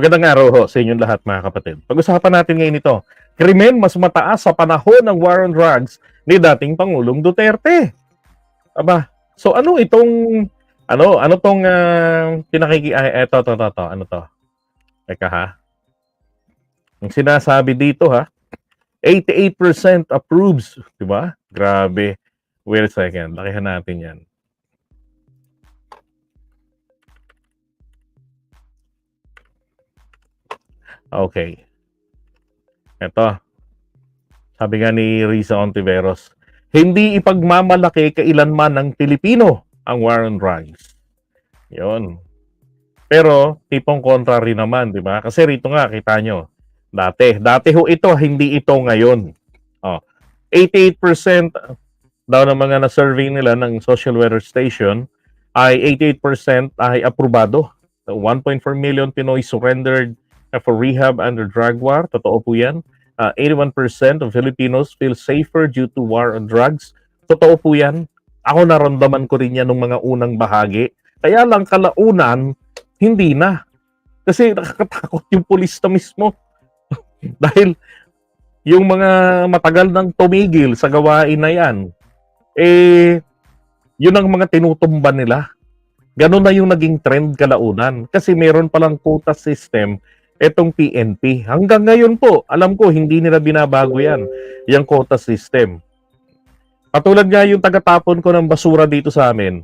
Magandang araw ho sa inyong lahat mga kapatid. Pag-usapan natin ngayon ito, krimen mas mataas sa panahon ng war on drugs ni dating Pangulong Duterte. Aba, so ano itong, ano tong ano to? Teka ha, ang sinasabi dito ha, 88% approves, di ba? Grabe. Wait a second, lakihan natin yan. Okay. Ito. Sabi nga ni Risa Ontiveros, hindi ipagmamalaki kailanman ng Pilipino ang war on drugs. Yun. Pero, tipong contrary naman, di ba? Kasi rito nga, kita nyo, dati ho ito, hindi ito ngayon. Oh, 88% daw ng mga na-survey nila ng social welfare station ay 88% ay aprobado. 1.4 million Pinoy surrendered for rehab under drug war. Totoo po yan. 81% of Filipinos feel safer due to war on drugs. Totoo po yan. Ako naramdaman ko rin yan nung mga unang bahagi. Kaya lang kalaunan, hindi na. Kasi nakakatakot yung pulis na mismo. Dahil yung mga matagal nang tumigil sa gawain na yan, yun ang mga tinutumba nila. Ganun na yung naging trend kalaunan. Kasi meron palang quota system etong PNP. Hanggang ngayon po, alam ko, hindi nila binabago yan. Yung quota system. Katulad nga yung tagatapon ko ng basura dito sa amin.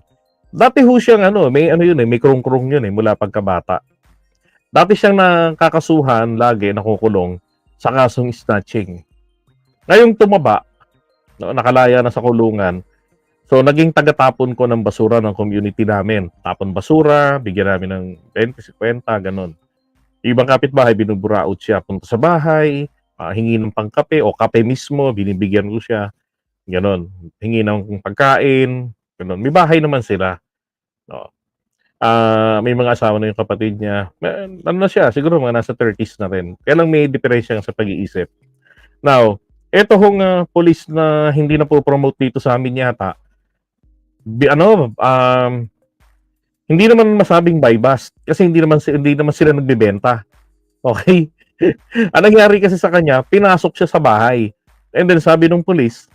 Dati ho siyang may may krung-krung yun mula pagkabata. Dati siyang nakakasuhan, lagi nakukulong sa kasong snatching. Ngayong tumaba, nakalaya na sa kulungan, so naging tagatapon ko ng basura ng community namin. Tapon basura, bigyan namin ng 20, 50, ganun. Ibang kapitbahay, binuburaot siya, punta sa bahay, hingi ng pangkape o kape mismo, binibigyan ko siya. Ganon. Hingi ng pagkain. Ganon. May bahay naman sila. No. May mga asawa na yung kapatid niya. Ano na siya? Siguro mga nasa 30s na rin. Kaya lang may diferensya sa pag-iisip. Now, eto hong police na hindi na po promote dito sa amin yata. Hindi naman masabing buy bust kasi hindi naman sila nagbebenta. Okay? Ang nangyari kasi sa kanya, pinasok siya sa bahay. And then sabi ng police,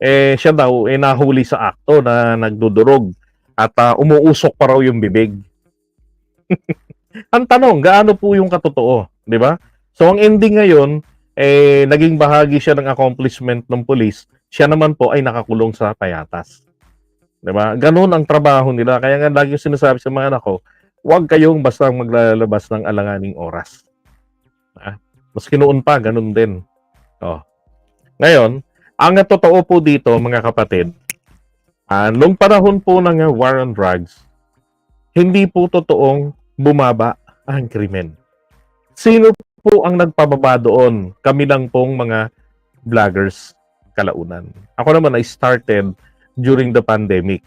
siya daw nahuli sa akto na nagdudurog at umuusok pa raw yung bibig. Ang tanong, gaano po yung katotoo, 'di ba? So ang ending ngayon, naging bahagi siya ng accomplishment ng police. Siya naman po ay nakakulong sa payatas. 'Di ba? Ganun ang trabaho nila. Kaya nga lagi ko sinasabi sa mga anak ko, huwag kayong basta maglalabas ng alanganing oras. Maski noon pa, ganun din. Oh. Ngayon, ang totoo po dito, mga kapatid, nung panahon po ng war on drugs, hindi po totoong bumaba ang krimen. Sino po ang nagpababa doon? Kami lang pong mga vloggers kalaunan. Ako naman, I started during the pandemic,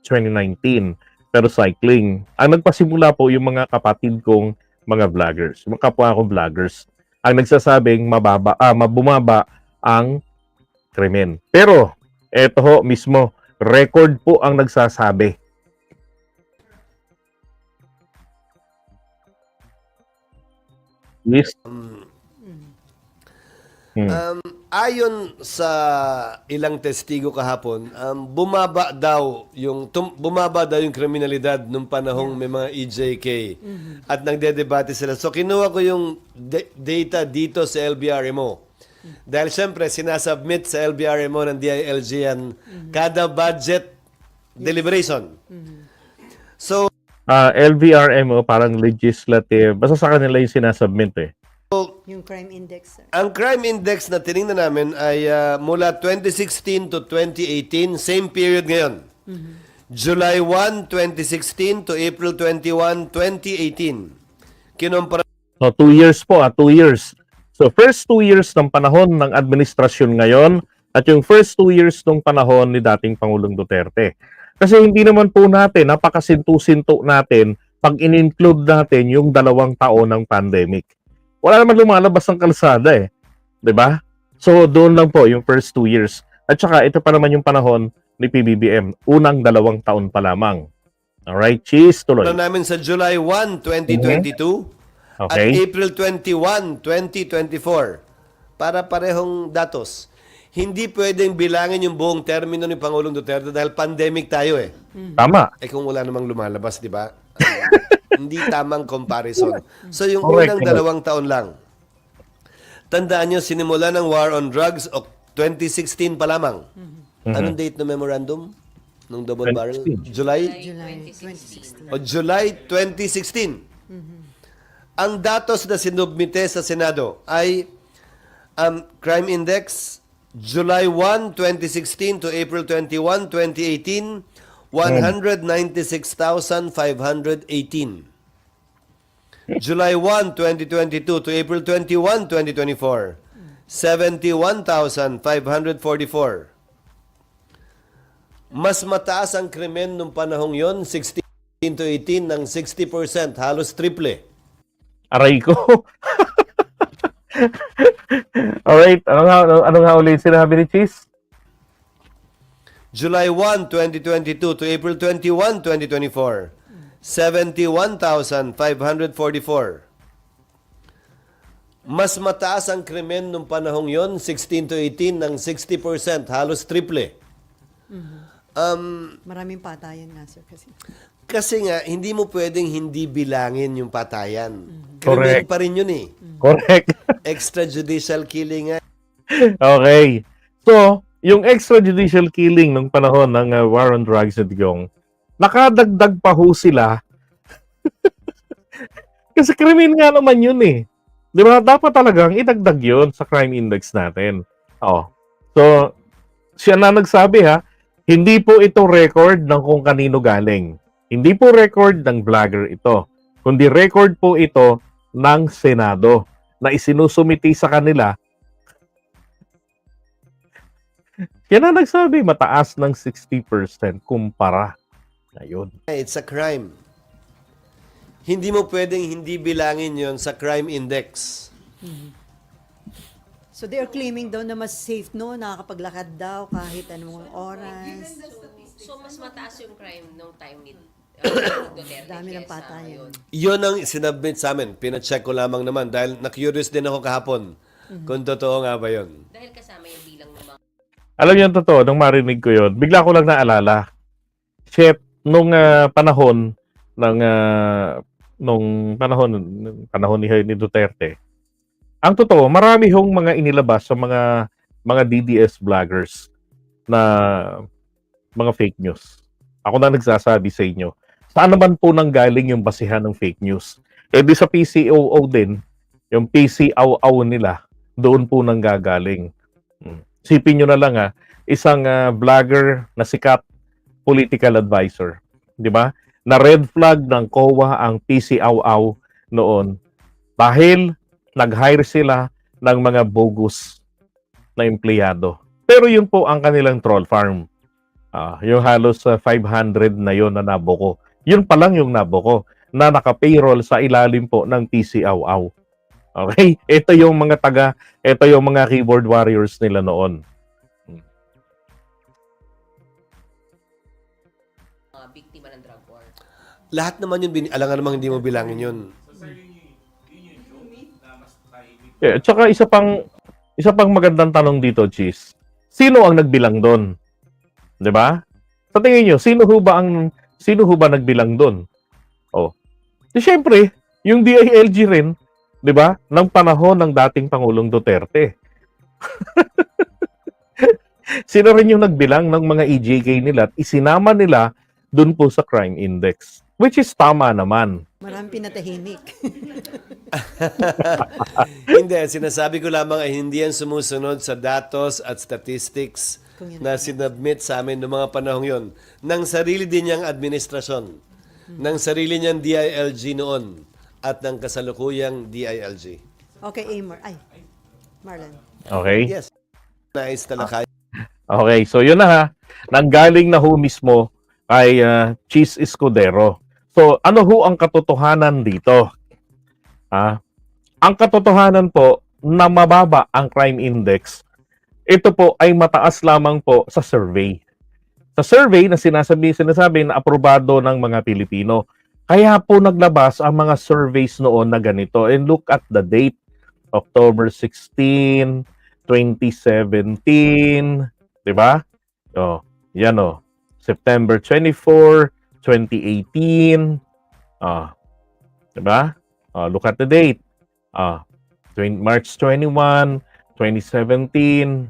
2019. Pero cycling. Ang nagpasimula po yung mga kapatid kong mga vloggers, mga kapwa akong vloggers, ang nagsasabing bumaba ang krimen. Pero, eto ho mismo, record po ang nagsasabi. Yes. Ayon sa ilang testigo kahapon, bumaba daw yung kriminalidad nung panahong may mga EJK at nagdedebate sila. So kinuha ko yung data dito sa LBRMO. Dahil siyempre sinasubmit sa LBRMO ng DILG yan kada budget deliberation. So LVRMO parang legislative. Basta sa kanila yung sinasubmit Yung crime index, sir. ang crime index na tinignan namin ay mula 2016 to 2018, same period ngayon. July 1, 2016 to April 21, 2018. Kinumpara. So, 2 years po, 2 years. So, first 2 years ng panahon ng administrasyon ngayon at yung first 2 years ng panahon ni dating Pangulong Duterte. Kasi hindi naman po natin, napakasinto-sinto natin pag in-include natin yung 2 taon ng pandemic. Wala naman lumalabas ng kalsada 'di ba? So doon lang po yung first 2 years. At saka ito pa naman yung panahon ni PBBM, unang 2 taon pa lamang. Alright, cheese, tuloy. namin sa July 1, 2022, at Okay. April 21, 2024. Para parehong datos. Hindi pwedeng bilangin yung buong termino ni Pangulong Duterte dahil pandemic tayo eh. Tama. Kung wala namang lumalabas, di ba? Hindi tamang comparison. So yung Correct, unang correct. 2 taon lang. Tandaan nyo, sinimula ng war on drugs o 2016 pa lamang. Anong date ng memorandum? Nung double barrel? 2016. July? July 2016. O July 2016. Ang datos na sinubmite sa Senado ay Crime Index, July 1, 2016 to April 21, 2018, 196,518. July 1, 2022 to April 21, 2024, 71,544. Mas mataas ang krimen nung panahong yon, 16 to 18 ng 60%, halos triple. Aray ko. Alright, ano nga ulit sinabi ni Cheese? July 1, 2022 to April 21, 2024, 71,544. Mas mataas ang krimen nung panahong yon, 16 to 18 ng 60%, halos triple. Maraming patayan nga, sir. Kasi nga, hindi mo pwedeng hindi bilangin yung patayan. Krimen Correct. pa rin yun eh. Correct. Extrajudicial killing nga. Okay. So, yung extrajudicial killing nung panahon ng war on drugs at Digong, nakadagdag pa ho sila. Kasi krimen nga naman yun eh. Di ba? Dapat talagang idagdag yun sa crime index natin. Oh. So, siya na nagsabi ha, hindi po ito record ng kung kanino galing. Hindi po record ng vlogger ito. Kundi record po ito ng Senado na isinusumiti sa kanila. Yan na nagsabi, mataas ng 60% kumpara. Ayun. It's a crime. Hindi mo pwedeng hindi bilangin yon sa crime index. So they are claiming daw na mas safe no, nakakapaglakad daw kahit anong oras. So, mas mataas yung crime nung time ni Duterte. Dami ng kesa patayan. ngayon. Yun ang sinubmit sa amin. Pina-check ko lamang naman dahil na-curious din ako kahapon kung totoo nga ba yun. Dahil kasama yung bilang ng mga Alam niyo ang totoo, nung marinig ko yun, bigla ko lang naalala. Chef, nung panahon ng nung panahon ni Duterte, ang totoo, marami hong mga inilabas sa mga DDS vloggers na mga fake news. Ako na nagsasabi sa inyo. Saan naman po nanggaling yung basihan ng fake news? Eh di sa PCOO din, yung PCOO nila, doon po nanggagaling. Sipin nyo na lang isang vlogger na sikat, political advisor. Di ba? Na red flag ng COA ang PCOO noon dahil nag-hire sila ng mga bogus na empleyado. Pero yun po ang kanilang troll farm. Yung halos 500 na yun na nabuko. Yun pa lang yung nabuko na naka-payroll sa ilalim po ng PCOO. Okay? Ito yung mga keyboard warriors nila noon. biktima ng drug war. Lahat naman yun, alangan namang hindi mo bilangin yun. Yeah, tsaka isa pang magandang tanong dito, Cheese. Sino ang nagbilang doon? 'Di ba? Sa tingin niyo, sino ho ba nagbilang doon? Oh. Di syempre, yung DILG rin, 'di ba? Ng panahon ng dating Pangulong Duterte. Sino rin yung nagbilang ng mga EJK nila at isinama nila doon po sa crime index, which is tama naman. Maraming pinatahimik. Hindi, sinasabi ko lamang ay hindi yan sumusunod sa datos at statistics na sinubmit sa amin noong mga panahong yon ng sarili din niyang administrasyon, ng sarili niyang DILG noon at ng kasalukuyang DILG. Okay, Amor. Ay, Marlon. Okay? Yes. Nais talakay. Okay, so yun na nanggaling na ho mismo kay Cheese Escudero. So, ano ho ang katotohanan dito? Ang katotohanan po na mababa ang crime index, ito po ay mataas lamang po sa survey. Sa survey na sinasabi na aprobado ng mga Pilipino. Kaya po naglabas ang mga surveys noon na ganito. And look at the date. October 16, 2017. Diba? Oh, yan oh. September 24, 2018. Ah, diba? Look at the date. March 21, 2017.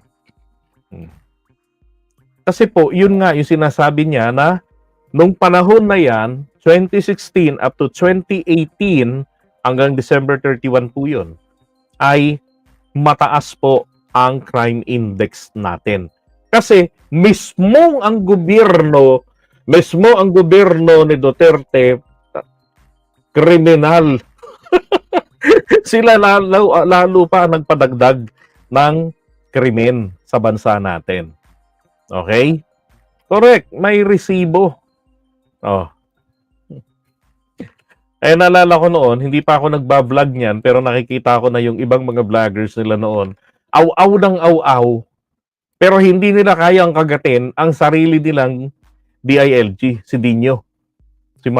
Kasi po, yun nga yung sinasabi niya na nung panahon na yan, 2016 up to 2018 hanggang December 31 po yun, ay mataas po ang crime index natin. Kasi mismo ang gobyerno ni Duterte, kriminal. Sila lalo pa nagpadagdag ng krimen sa bansa natin. Okay? Correct. May resibo. Oh. Naalala ko noon, hindi pa ako nagba-vlog niyan, pero nakikita ko na yung ibang mga vloggers nila noon. Aw-aw ng aw-aw. Pero hindi nila kayang kagatin ang sarili nilang DILG, si Dino. Si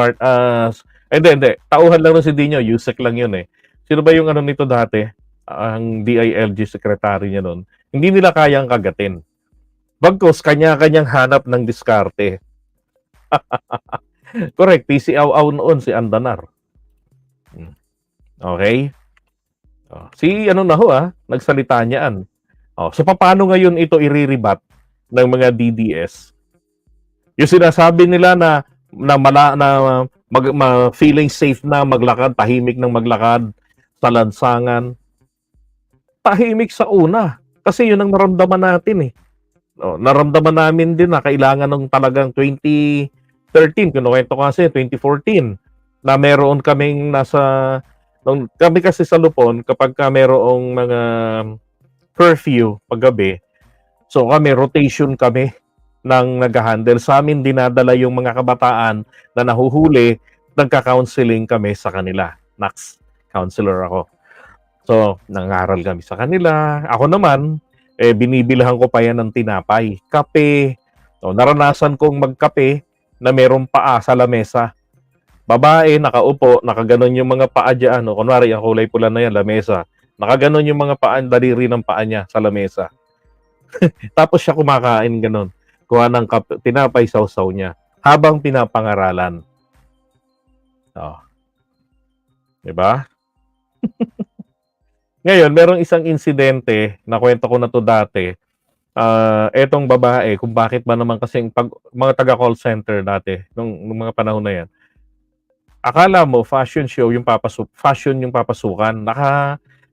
hindi. Tauhan lang si Dino, Yusek lang yun eh. Sino ba yung ano nito dati? Ang DILG secretary niya noon. Hindi nila kayang kagatin. Bagkos, kanya-kanyang hanap ng diskarte. Correct, PC Aw-aw noon, si Andanar. Okay? Si nagsalita niyaan. So, paano ngayon ito iriribat ng mga DDS? Yung sinasabi nila na feeling safe na maglakad, tahimik ng maglakad sa lansangan. Tahimik sa una. Kasi yun ang naramdaman natin eh. Naramdaman namin din na kailangan ng talagang 2013, kinukwento kasi 2014, na meron kaming kami kasi sa Lupon, kapag merong mga curfew paggabi, so rotation kami ng nag-handle. Sa amin dinadala yung mga kabataan na nahuhuli, nagka-counseling kami sa kanila. Nax, counselor ako. So, nangaral kami sa kanila. Ako naman, binibilhan ko pa yan ng tinapay, kape. So, naranasan kong magkape na merong paa sa lamesa. Babae, nakaupo, nakaganon yung mga paa dyan. Kunwari, ang kulay pula na yan, lamesa. Nakaganon yung mga paa, daliri ng paa niya sa lamesa. Tapos siya kumakain ganon. Kuha ng tinapay, sausaw niya. Habang pinapangaralan. Diba? Ngayon, merong isang insidente, na kwento ko na to dati. Etong babae, kung bakit ba naman kasing mga taga-call center dati, nung mga panahon na yan, akala mo, fashion yung papasukan.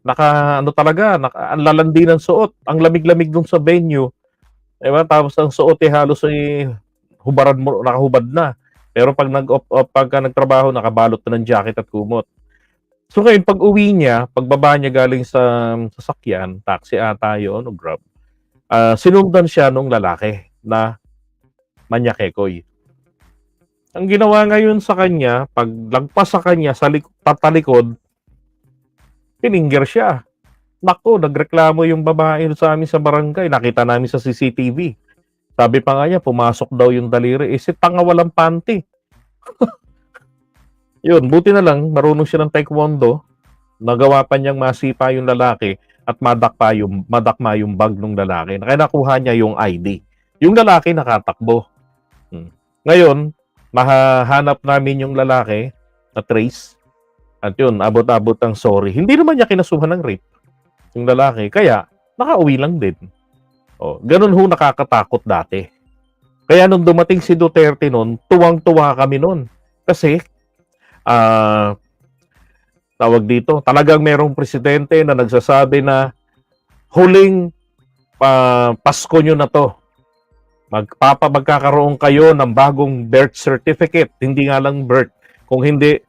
Ang lalandi ng suot. Ang lamig-lamig dun sa venue. Diba? Tapos ang suot halos nakahubad na. Pero pagka nagtrabaho, nakabalot na ng jacket at kumot. So ngayon, pag uwi niya, pagbaba niya galing sa sasakyan, taxi ata yun, o Grab, sinundan siya nung lalaki na manyakekoy. Ang ginawa ngayon sa kanya, pag lagpas sa kanya, tatalikod, tiningger siya. Nako, nagreklamo yung babae sa amin sa barangay. Nakita namin sa CCTV. Sabi pa nga niya, pumasok daw yung daliri. Si tanga walang panty. Yun, buti na lang, marunong siya ng taekwondo. Nagawa pa niyang masipa yung lalaki at madakma yung bag ng lalaki. Kaya nakuha niya yung ID. Yung lalaki nakatakbo. Ngayon, mahahanap namin yung lalaki na trace. At yun, abot-abot ang sorry. Hindi naman niya kinasuhan ng rape yung lalaki. Kaya, nakauwi lang din. Ganun nakakatakot dati. Kaya nung dumating si Duterte noon, tuwang-tuwa kami noon. Kasi, tawag dito, talagang merong presidente na nagsasabi na huling Pasko nyo na to. Magkakaroon kayo ng bagong birth certificate. Hindi nga lang birth. Kung hindi,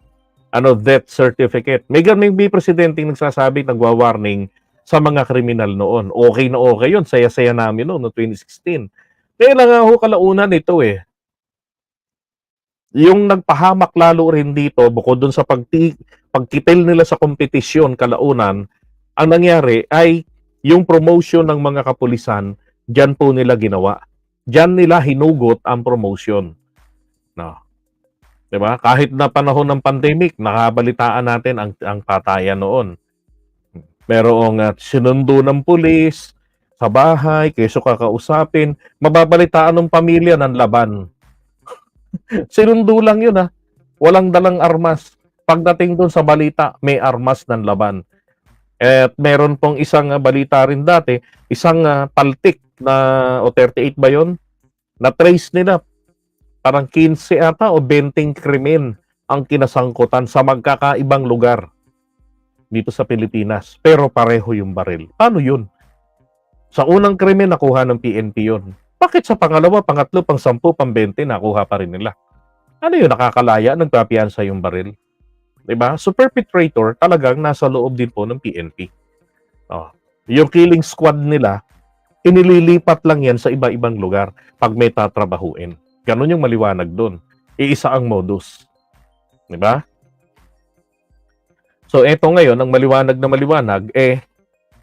death certificate. May presidente nagsasabi, nagwa-warning sa mga kriminal noon. Okay na okay yun. Saya-saya namin noon, no 2016. Kaya lang kalaunan ito eh. Yung nagpahamak lalo rin dito, bukod dun sa pagkitil nila sa kompetisyon kalaunan, ang nangyari ay yung promotion ng mga kapulisan, dyan po nila ginawa. Diyan nila hinugot ang promotion. No. 'Di ba? Kahit na panahon ng pandemic, nakabalitaan natin ang patayan noon. Merong sinundo ng pulis sa bahay, keso kakausapin, mababalitaan ng pamilya ng laban. Sinundo lang yun walang dalang armas. Pagdating doon sa balita, may armas ng laban. At meron pong isang balita rin dati, isang paltik na, o 38 ba yun? Na-trace nila, parang 15 ata o 20 krimen ang kinasangkutan sa magkakaibang lugar dito sa Pilipinas. Pero pareho yung baril. Paano yun? Sa unang krimen, nakuha ng PNP yun. Bakit sa pangalawa, pangatlo, pang-10, pang-20, nakuha pa rin nila? Ano yun? Nakakalaya, nagpapiyansa yung baril. Diba? So, perpetrator talagang nasa loob din po ng PNP. Yung killing squad nila, inililipat lang yan sa iba-ibang lugar pag may tatrabahuin. Ganon yung maliwanag doon. Iisa ang modus. Diba? So, eto ngayon, ang maliwanag na maliwanag,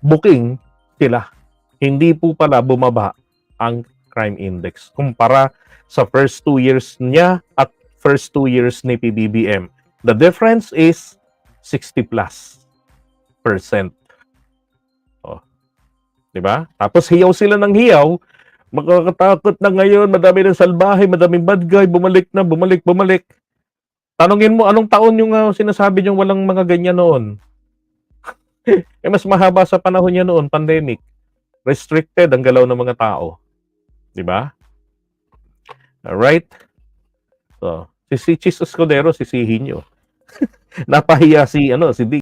booking sila. Hindi po pala bumaba ang crime index kumpara sa first 2 years niya at first 2 years ni PBBM. The difference is 60+%. Diba? Tapos hiyaw sila ng hiyaw, makakatakot na ngayon, madami ng salbahe, madaming bad guy, bumalik. Tanungin mo, anong taon yung sinasabi niyong walang mga ganyan noon? Mas mahaba sa panahon niya noon, pandemic. Restricted ang galaw ng mga tao. Diba? Alright? So, si Chis Escudero, sisihin nyo. Napahiya si Dick.